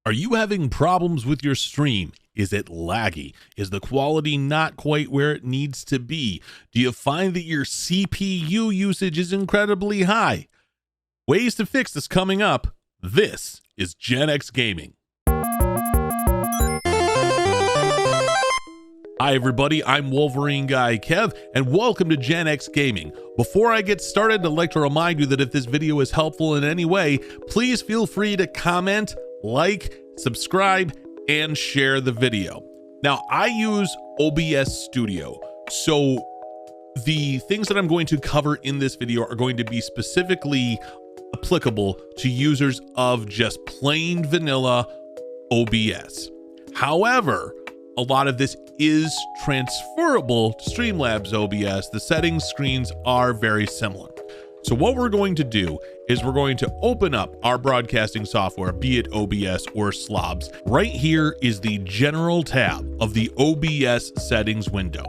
Are you having problems with your stream? Is it laggy? Is the quality not quite where it needs to be? Do you find that your CPU usage is incredibly high? Ways to fix this coming up. This is Gen X Gaming. Hi everybody, I'm Wolverine Guy Kev, and welcome to Gen X Gaming. Before I get started, I'd like to remind you that if this video is helpful in any way, please feel free to comment, like, subscribe, and share the video. Now, I use OBS Studio, so the things that I'm going to cover in this video are going to be specifically applicable to users of just plain vanilla OBS. However, a lot of this is transferable to Streamlabs OBS. The settings screens are very similar. So what we're going to do is we're going to open up our broadcasting software, be it OBS or SLOBS. Right here is the general tab of the OBS settings window.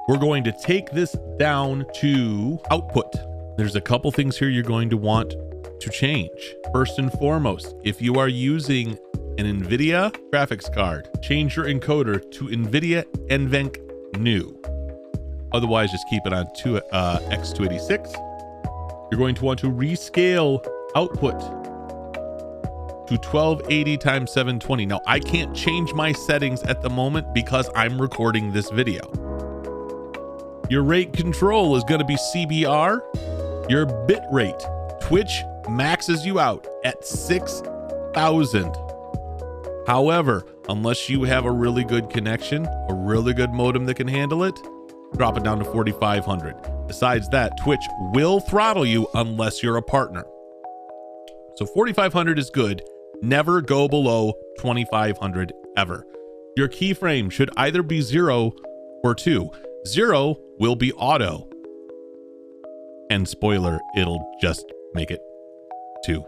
We're going to take this down to output. There's a couple things here you're going to want to change. First and foremost, if you are using an NVIDIA graphics card, change your encoder to NVIDIA NVENC New. Otherwise, just keep it on X286. You're going to want to rescale output to 1280 x 720. Now, I can't change my settings at the moment because I'm recording this video. Your rate control is going to be CBR. Your bit rate, Twitch maxes you out at 6,000. However, unless you have a really good connection, a really good modem that can handle it, drop it down to 4,500. Besides that, Twitch will throttle you unless you're a partner. So 4,500 is good. Never go below 2,500 ever. Your keyframe should either be 0 or 2. 0 will be auto. And spoiler, it'll just make it 2.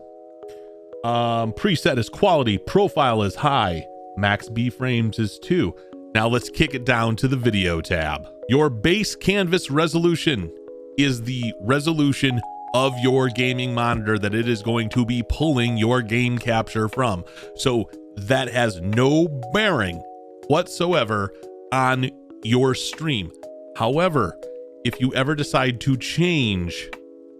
Preset is quality, profile is high, max B frames is 2. Now let's kick it down to the video tab. Your base canvas resolution is the resolution of your gaming monitor that it is going to be pulling your game capture from. So that has no bearing whatsoever on your stream. However, if you ever decide to change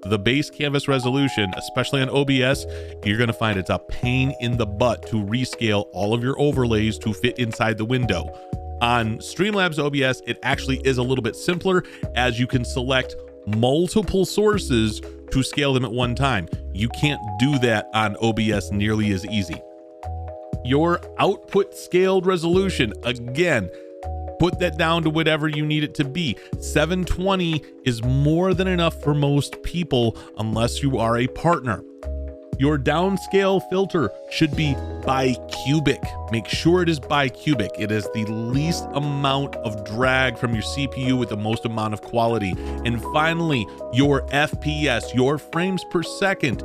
the base canvas resolution, especially on OBS, you're going to find it's a pain in the butt to rescale all of your overlays to fit inside the window. On Streamlabs OBS, it actually is a little bit simpler, as you can select multiple sources to scale them at one time. You can't do that on OBS nearly as easy. Your output scaled resolution, again, put that down to whatever you need it to be. 720 is more than enough for most people unless you are a partner. Your downscale filter should be bicubic. Make sure it is bicubic. It is the least amount of drag from your CPU with the most amount of quality. And finally, your FPS, your frames per second,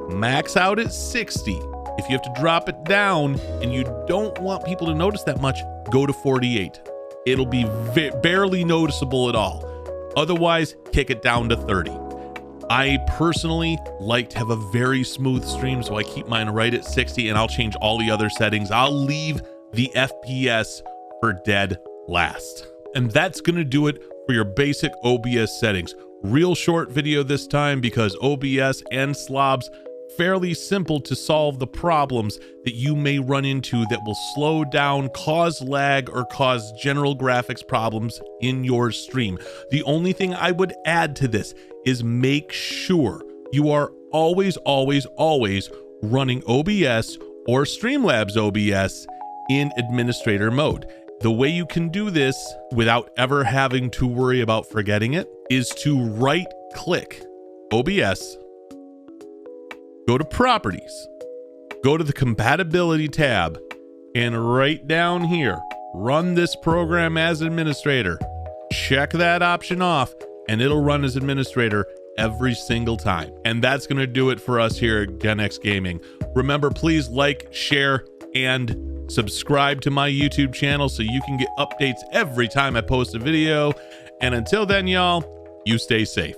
max out at 60. If you have to drop it down and you don't want people to notice that much, go to 48. It'll be barely noticeable at all. Otherwise, kick it down to 30. I personally like to have a very smooth stream, so I keep mine right at 60, and I'll change all the other settings. I'll leave the FPS for dead last. And that's going to do it for your basic OBS settings. Real short video this time because OBS and SLOBS fairly simple to solve the problems that you may run into that will slow down, cause lag, or cause general graphics problems in your stream. The only thing I would add to this is make sure you are always running OBS or Streamlabs OBS in administrator mode. The way you can do this without ever having to worry about forgetting it is to right click OBS, go to properties, go to the compatibility tab, and right down here, run this program as administrator. Check that option off and it'll run as administrator every single time. And that's going to do it for us here at Gen X Gaming. Remember, please like, share, and subscribe to my YouTube channel so you can get updates every time I post a video. And until then, y'all, you stay safe.